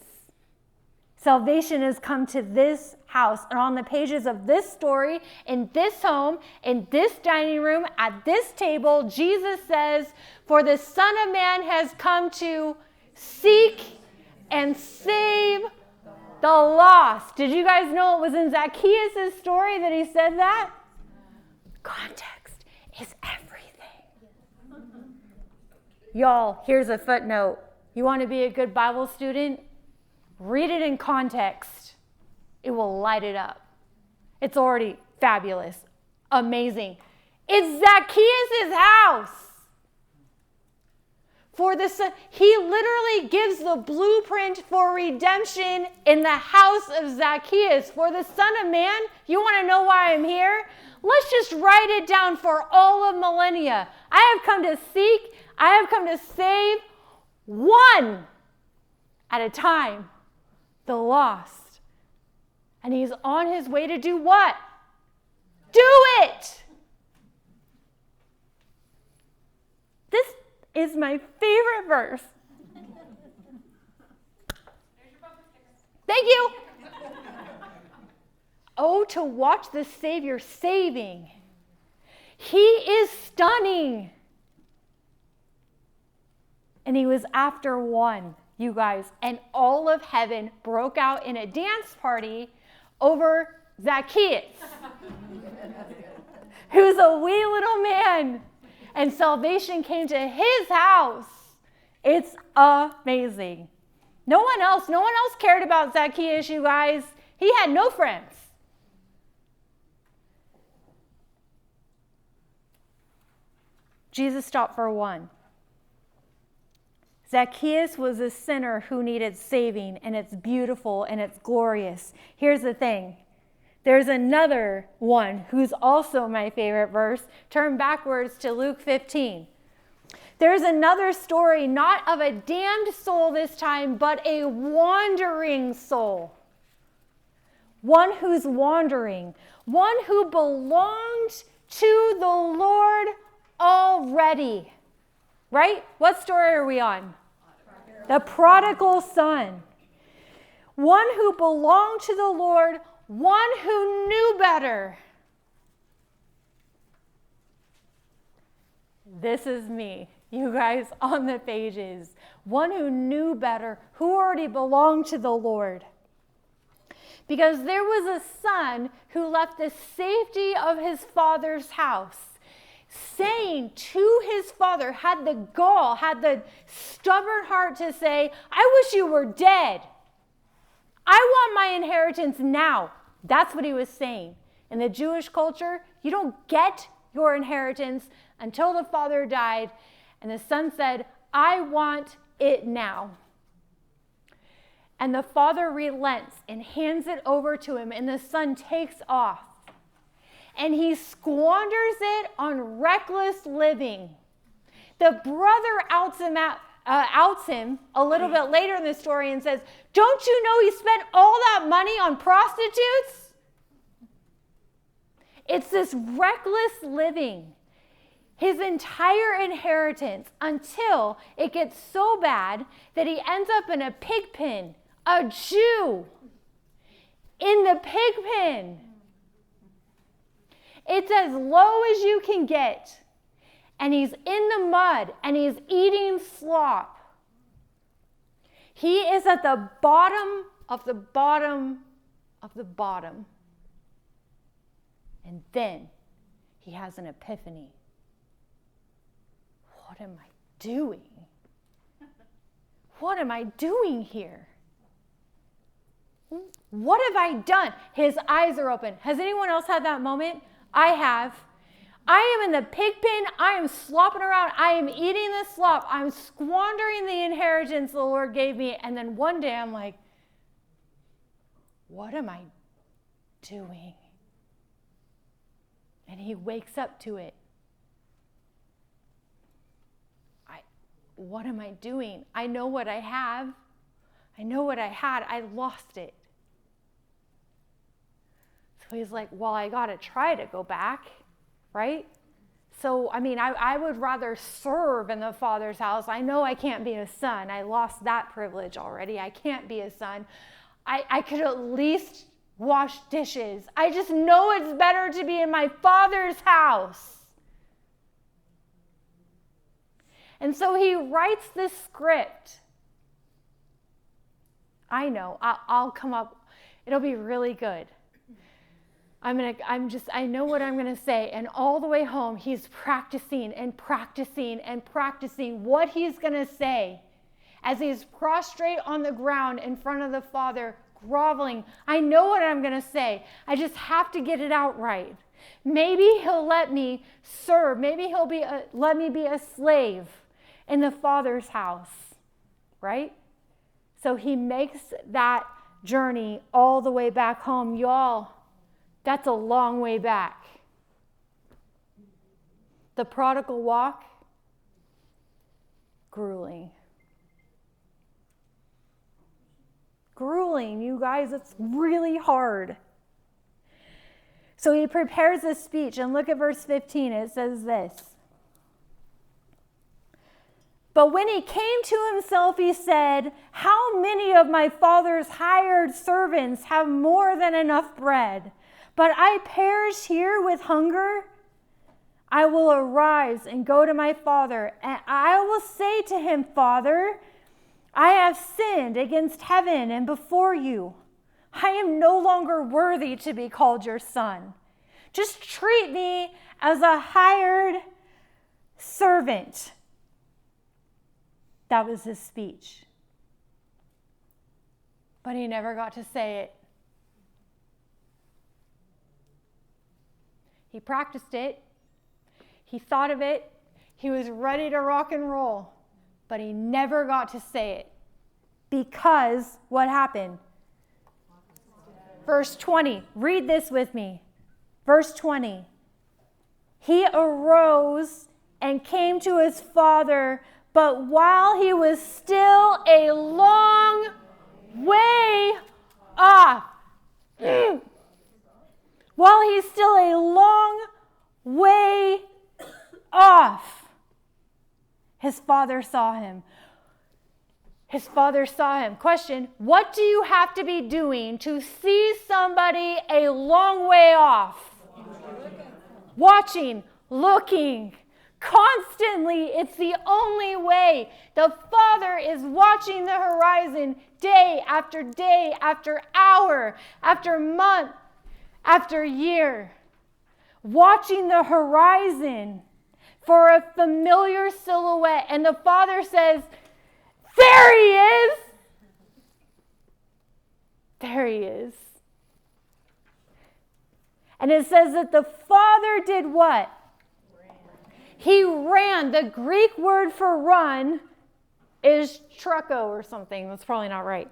Salvation has come to this house. And on the pages of this story, in this home, in this dining room, at this table, Jesus says, for the Son of Man has come to seek and save the lost. Did you guys know it was in Zacchaeus' story that he said that? Context is everything. Y'all, here's a footnote. You want to be a good Bible student? Read it in context. It will light it up. It's already fabulous, amazing. It's Zacchaeus' house. He literally gives the blueprint for redemption in the house of Zacchaeus. For the Son of Man, you want to know why I'm here? Let's just write it down for all of millennia. I have come to seek, I have come to save one at a time, the lost. And he's on his way to do what? Do it! This is my favorite verse. Thank you. Oh, to watch the Savior saving. He is stunning. And he was after one, you guys. And all of heaven broke out in a dance party over Zacchaeus, who's a wee little man. And salvation came to his house. It's amazing. No one else cared about Zacchaeus, you guys. He had no friends. Jesus stopped for one. Zacchaeus was a sinner who needed saving, and it's beautiful and it's glorious. Here's the thing. There's another one who's also my favorite verse. Turn backwards to Luke 15. There's another story, not of a damned soul this time, but a wandering soul. One who's wandering. One who belonged to the Lord already. Right? What story are we on? The prodigal son. One who belonged to the Lord, one who knew better. This is me, you guys, on the pages. One who knew better, who already belonged to the Lord. Because there was a son who left the safety of his father's house, saying to his father, had the gall, had the stubborn heart to say, I wish you were dead. I want my inheritance now. That's what he was saying. In the Jewish culture, you don't get your inheritance until the father died. And the son said, I want it now. And the father relents and hands it over to him. And the son takes off. And he squanders it on reckless living. The brother outs him a little bit later in the story and says, don't you know he spent all that money on prostitutes? It's this reckless living. His entire inheritance, until it gets so bad that he ends up in a pig pen, a Jew in the pig pen. It's as low as you can get. And he's in the mud and he's eating slop. He is at the bottom of the bottom of the bottom. And then he has an epiphany. What am I doing? What am I doing here? What have I done? His eyes are open. Has anyone else had that moment? I have. I am in the pig pen. I am slopping around. I am eating the slop. I'm squandering the inheritance the Lord gave me. And then one day I'm like, what am I doing? And he wakes up to it. What am I doing? I know what I have. I know what I had. I lost it. So he's like, well, I got to try to go back, right? So, I would rather serve in the Father's house. I know I can't be a son. I lost that privilege already. I can't be a son. I could at least wash dishes. I just know it's better to be in my Father's house. And so he writes this script. I know, I'll come up, it'll be really good. I know what I'm going to say. And all the way home, he's practicing and practicing and practicing what he's going to say as he's prostrate on the ground in front of the Father, groveling. I know what I'm going to say. I just have to get it out right. Maybe he'll let me serve. Maybe he'll let me be a slave in the Father's house, right? So he makes that journey all the way back home. Y'all, that's a long way back. The prodigal walk, grueling. Grueling, you guys, it's really hard. So he prepares this speech, and look at verse 15. It says this. But when he came to himself, he said, how many of my father's hired servants have more than enough bread? But I perish here with hunger. I will arise and go to my father, and I will say to him, Father, I have sinned against heaven and before you. I am no longer worthy to be called your son. Just treat me as a hired servant. That was his speech. But he never got to say it. He practiced it. He thought of it. He was ready to rock and roll. But he never got to say it. Because what happened? Verse 20. Read this with me. Verse 20. He arose and came to his father, but while he was still a long way off, while he's still a long way off, his father saw him. His father saw him. Question, what do you have to be doing to see somebody a long way off? Watching, looking. Constantly, it's the only way. The Father is watching the horizon day after hour, after month, after year. Watching the horizon for a familiar silhouette. And the Father says, there he is. There he is. And it says that the Father did what? He ran. The Greek word for run is trucko or something. That's probably not right.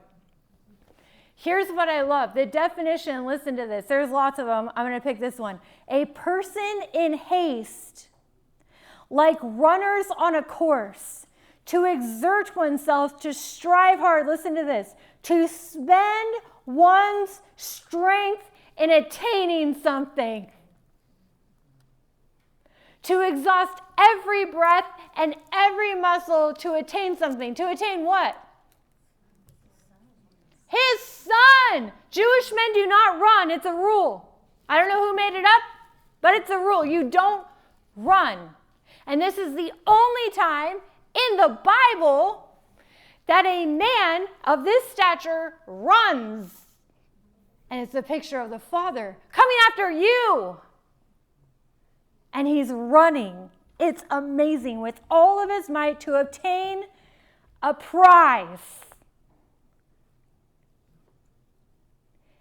Here's what I love. The definition, listen to this. There's lots of them. I'm going to pick this one. A person in haste, like runners on a course, to exert oneself, to strive hard. Listen to this. To spend one's strength in attaining something. To exhaust every breath and every muscle to attain something. To attain what? His son. Jewish men do not run. It's a rule. I don't know who made it up, but it's a rule. You don't run. And this is the only time in the Bible that a man of this stature runs. And it's a picture of the Father coming after you. And he's running. It's amazing with all of his might to obtain a prize.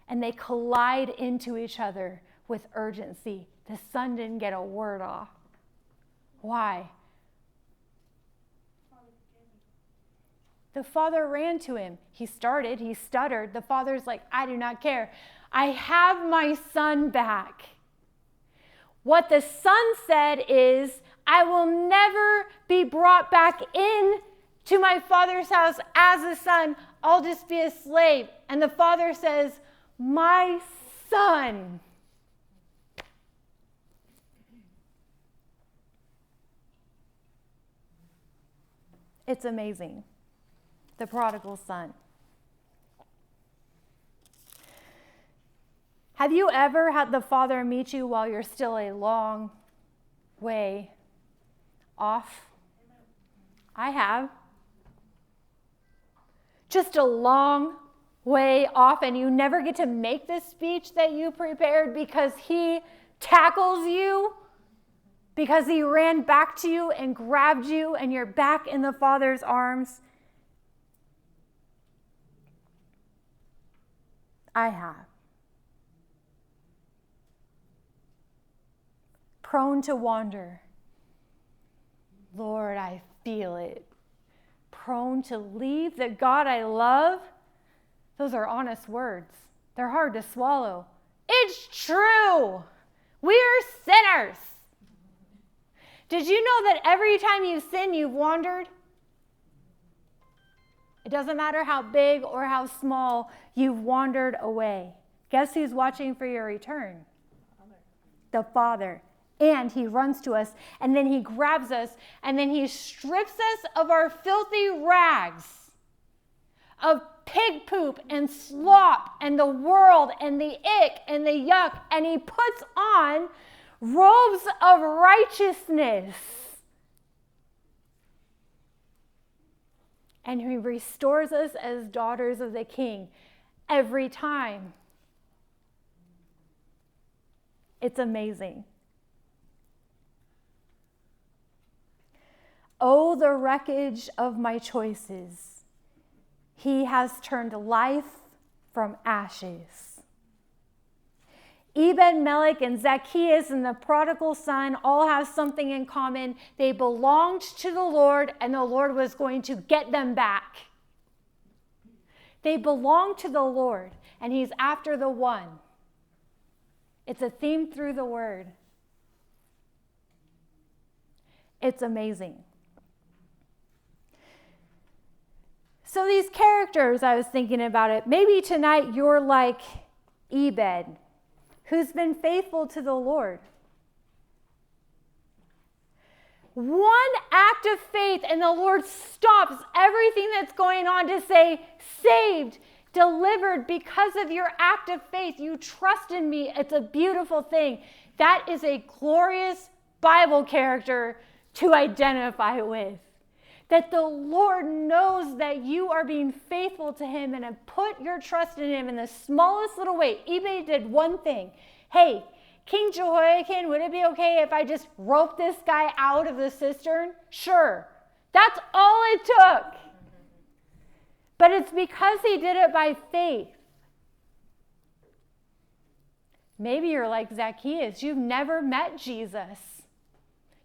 And they collide into each other with urgency. The son didn't get a word off. Why? The Father ran to him. He stuttered. The Father's like, I do not care. I have my son back. What the son said is, I will never be brought back in to my Father's house as a son I'll just be a slave. And the father says, my son. It's amazing. The prodigal son. Have you ever had the Father meet you while you're still a long way off? I have. Just a long way off, and you never get to make this speech that you prepared because he tackles you, because he ran back to you and grabbed you, and you're back in the Father's arms. I have. Prone to wander. Lord, I feel it. Prone to leave the God I love. Those are honest words. They're hard to swallow. It's true. We're sinners. Did you know that every time you sin, you've wandered? It doesn't matter how big or how small, you've wandered away. Guess who's watching for your return? The Father. And he runs to us, and then he grabs us, and then he strips us of our filthy rags, of pig poop and slop and the world and the ick and the yuck, and he puts on robes of righteousness. And he restores us as daughters of the King every time. It's amazing. Oh, the wreckage of my choices. He has turned life from ashes. Ebed-Melech and Zacchaeus and the prodigal son all have something in common. They belonged to the Lord, and the Lord was going to get them back. They belong to the Lord, and he's after the one. It's a theme through the word. It's amazing. So these characters, I was thinking about it. Maybe tonight you're like Ebed, who's been faithful to the Lord. One act of faith, and the Lord stops everything that's going on to say, saved, delivered because of your act of faith. You trust in me. It's a beautiful thing. That is a glorious Bible character to identify with. That the Lord knows that you are being faithful to him and have put your trust in him in the smallest little way. Ebed did one thing. Hey, King Jehoiakim, would it be okay if I just rope this guy out of the cistern? Sure. That's all it took. But it's because he did it by faith. Maybe you're like Zacchaeus. You've never met Jesus.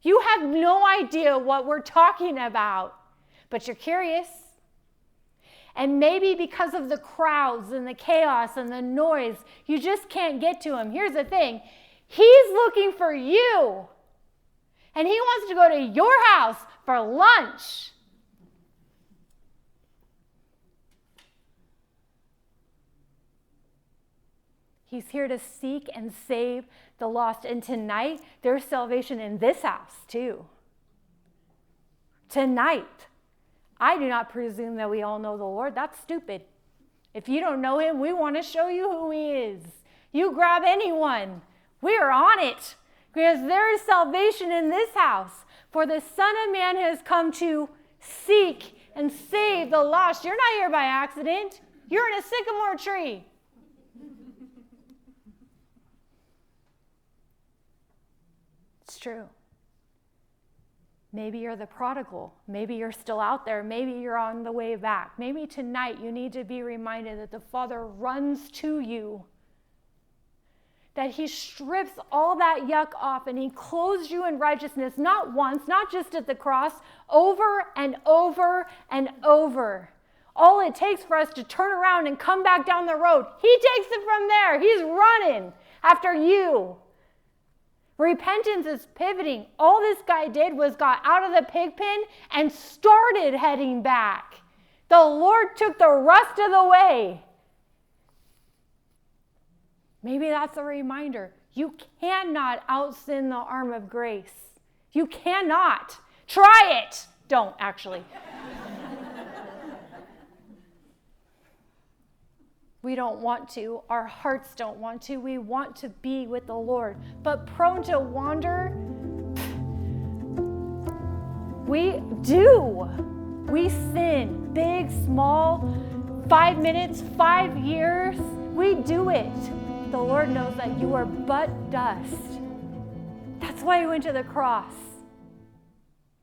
You have no idea what we're talking about, but you're curious. And maybe because of the crowds and the chaos and the noise, you just can't get to him. Here's the thing. He's looking for you. And he wants to go to your house for lunch. He's here to seek and save the lost. And tonight, there's salvation in this house too. Tonight. I do not presume that we all know the Lord. That's stupid. If you don't know him, we want to show you who he is. You grab anyone. We are on it. Because there is salvation in this house. For the Son of Man has come to seek and save the lost. You're not here by accident. You're in a sycamore tree. It's true. Maybe you're the prodigal. Maybe you're still out there. Maybe you're on the way back. Maybe tonight you need to be reminded that the Father runs to you. That he strips all that yuck off and he clothes you in righteousness, not once, not just at the cross, over and over and over. All it takes for us to turn around and come back down the road, he takes it from there. He's running after you. Repentance is pivoting. All this guy did was got out of the pig pen and started heading back The Lord took the rust of the way. Maybe that's a reminder. You cannot out-sin the arm of grace. You cannot. Try it. Don't, actually. We don't want to. Our hearts don't want to. We want to be with the Lord. But prone to wander, we do. We sin. Big, small, 5 minutes, 5 years. We do it. The Lord knows that you are but dust. That's why he went to the cross.